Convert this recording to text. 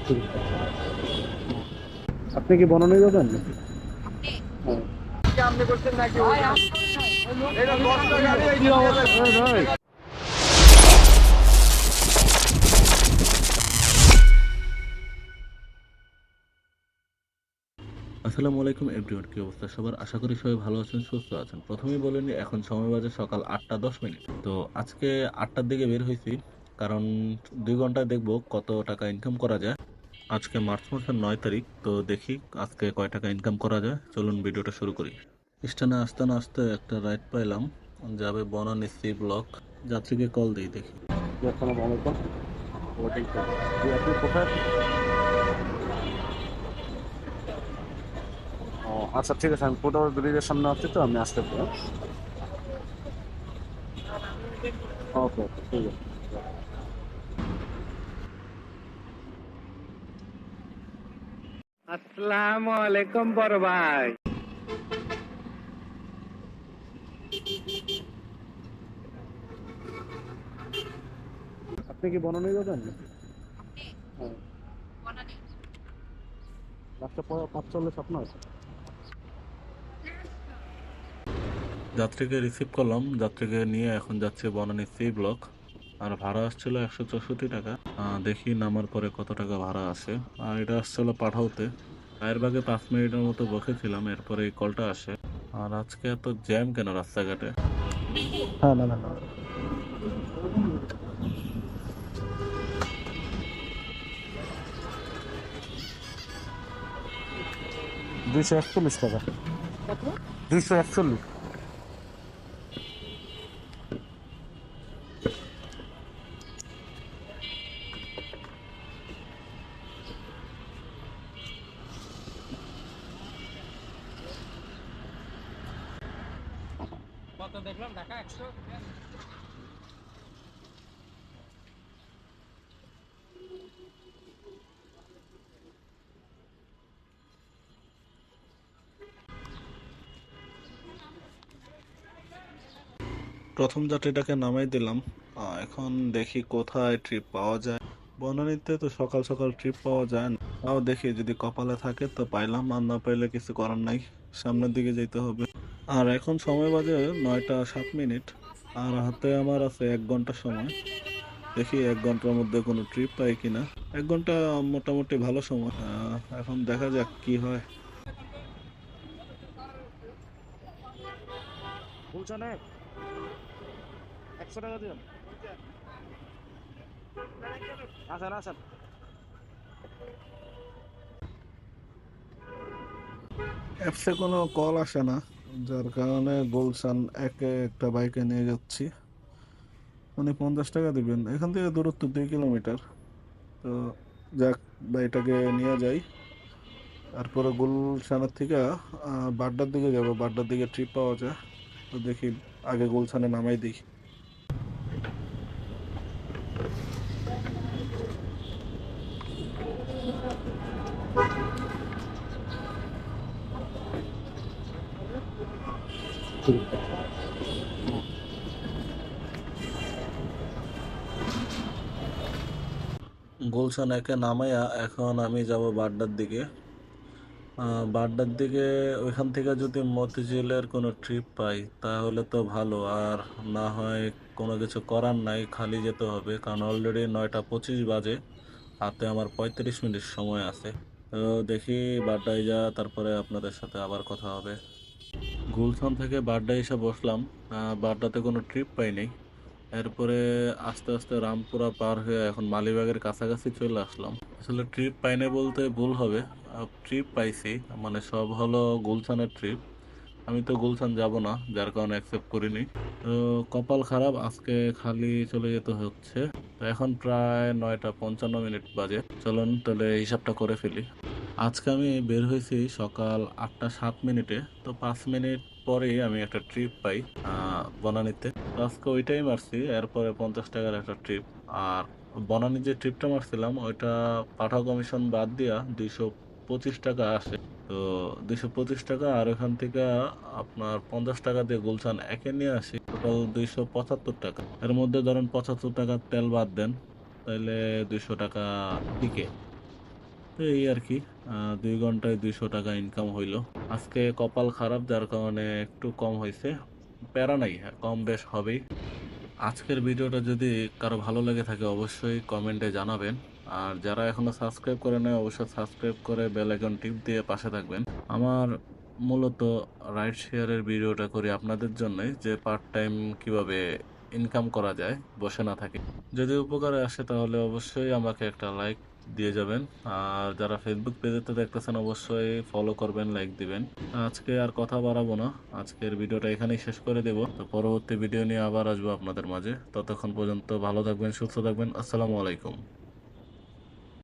ঠিক আছে। আপনি কি বনানী যাবেন? হ্যাঁ। আসসালামু আলাইকুম এভরিওয়ান, কি অবস্থা সবার? আশা করি সবাই ভালো আছেন, সুস্থ আছেন। প্রথমেই বলে নিই, এখন সময় বাজে সকাল 8টা 10 মিনিট। তো আজকে 8টার দিকে বের হয়েছি, কারণ 2 ঘন্টায় দেখবো কত টাকা ইনকাম করা যায়। আজকে মার্চ মাসের 9 তারিখ, তো দেখি আজকে কয় টাকা ইনকাম করা যায়। চলুন ভিডিওটা শুরু করি। স্টেশনে আসতে না আসতে একটা রাইড পাইলাম, যাবে বনানী সি ব্লক। যাত্রীকে কল দিই, দেখি। জি, আসসালামু আলাইকুম। ওয়েটিং করুন। জি, আপনি কোথায়? ও আচ্ছা, ঠিক আছে, আমি ফুটওভার ব্রিজের সামনে আসছি, তো আমি আসতে পারি। ওকে ওকে, ঠিক আছে। আসসালামু আলাইকুম বড় ভাই। আপনি কি বনানী যাবেন? হ্যাঁ। লাস্টে 45 আপনার? যাত্রীকে রিসিভ করলাম, যাত্রীকে নিয়ে এখন যাচ্ছে বনানী সি ব্লক। আর ভাড়া আসছিল 164 টাকা। দেখি নামার পরে কত টাকা ভাড়া আসে। আর এটা আসছিল পাঠাওতে। চায়ের বাগে 5 মিনিটের মতো বসেছিলাম, এরপরে এই কলটা আসে। আর আজকে এত জ্যাম কেন রাস্তাঘাটে? হ্যাঁ, না না না, 241 টাকা। 241। প্রথম যাত্রীটাকে নামাই দিলাম। এখন দেখি কোথায় ট্রিপ পাওয়া যায়। বনানীতে তো সকাল সকাল ট্রিপ পাওয়া যায় না, তাও দেখি যদি কপালে থাকে তো পাইলাম, আর না পাইলে কিছু করার নাই, সামনের দিকে যেতে হবে। আর এখন সময় বাজে 9টা 7 মিনিট। আর হাতে আমার আছে 1 ঘন্টা সময়। দেখি 1 ঘন্টার মধ্যে কোনো ট্রিপ পাই কিনা। 1 ঘন্টা মোটামুটি ভালো সময়। এখন দেখা যাক কি হয়। গুলশানে 100 টাকা দিন। আসেন আসেন। অ্যাপসে কোনো কল আসে না, যার কারণে গুলশান একে একটা বাইকে নিয়ে যাচ্ছি। উনি 50 টাকা দিবেন, এখান থেকে দূরত্ব 2 কিলোমিটার। তো যাক, বাইকটাকে নিয়ে যাই। তারপরে গুলশানের থেকে বাড্ডার দিকে যাব, বাড্ডার দিকে ট্রিপ পাওয়া যায়। তো দেখি, আগে গুলশানে নামাই দিই। ঠিক আছে। গুলশান একে নামাইয়া এখন আমি যাব বাড্ডার দিকে। বাড্ডার দিকে, ওইখান থেকে যদি মতিঝিলের কোনো ট্রিপ পাই তাহলে তো ভালো। আর না হয় কোনো কিছু করার নাই, খালি যেতে হবে, কারণ অলরেডি 9টা 25 বাজে। হাতে আমার 35 মিনিট সময় আছে। তো দেখি, বাড্ডায় যা, তারপরে আপনাদের সাথে আবার কথা হবে। গুলশান থেকে বাড্ডায় এসে বসলাম। বাড্ডাতে কোনো ট্রিপ পাইনি। এরপরে আস্তে আস্তে রামপুরা পার হয়ে এখন মালিবাগের কাছাকাছি চলে আসলাম। আসলে ট্রিপ পাইনি বলতে ভুল হবে, ট্রিপ পাইছি, মানে সব হলো গুলশানের ট্রিপ। আমি তো গুলশান যাব না, যার কারণে অ্যাকসেপ্ট করিনি। তো কপাল খারাপ, আজকে খালি চলে যেতে হচ্ছে। তো এখন প্রায় 9টা 55 মিনিট বাজে। চলুন তাহলে হিসাবটা করে ফেলি। আজকে আমি বের হয়েছি সকাল 8টা 7 মিনিটে। তো 5 মিনিট পরেই আমি একটা ট্রিপ পাই বনানীতে। তো আজকে ওইটাই মারছি, এরপরে 50 টাকার একটা ট্রিপ। আর বনানী যে ট্রিপটা মারছিলাম ওইটা পাঠাও কমিশন বাদ দিয়া 225 টাকা আসে। তো 225 টাকা, আর ওখান থেকে আপনার 50 টাকা দিয়ে গুলশান একে নিয়ে আসি, টোটাল 275 টাকা। এর মধ্যে ধরেন 75 টাকার তেল বাদ দেন, তাইলে 200 টাকা টিকে। তো এই আর কি 2 ঘন্টায় 200 টাকা ইনকাম হইলো। আজকে কপাল খারাপ, যার কারণে একটু কম হয়েছে। প্যারা নাই, কম বেশ হবেই। আজকের ভিডিওটা যদি কারো ভালো লেগে থাকে অবশ্যই কমেন্টে জানাবেন। আর যারা এখনো সাবস্ক্রাইব করে নেয় অবশ্যই সাবস্ক্রাইব করে বেল আইকন টিপ দিয়ে পাশে থাকবেন। আমার মূলত রাইড শেয়ারের ভিডিওটা করি আপনাদের জন্যই, যে পার্ট টাইম কিভাবে ইনকাম করা যায় বসে না থাকে। যদি উপকারে আসে তাহলে অবশ্যই আমাকে একটা লাইক দিয়ে যাবেন। আর যারা ফেসবুক পেজেতে দেখতেছেন অবশ্যই ফলো করবেন, লাইক দিবেন। আজকে আর কথা বাড়াবো না, আজকের ভিডিওটা এখানেই শেষ করে দেব। তো পরবর্তী ভিডিও নিয়ে আবার আসবো আপনাদের মাঝে। ততক্ষণ পর্যন্ত ভালো থাকবেন, সুস্থ থাকবেন। আসসালামু আলাইকুম।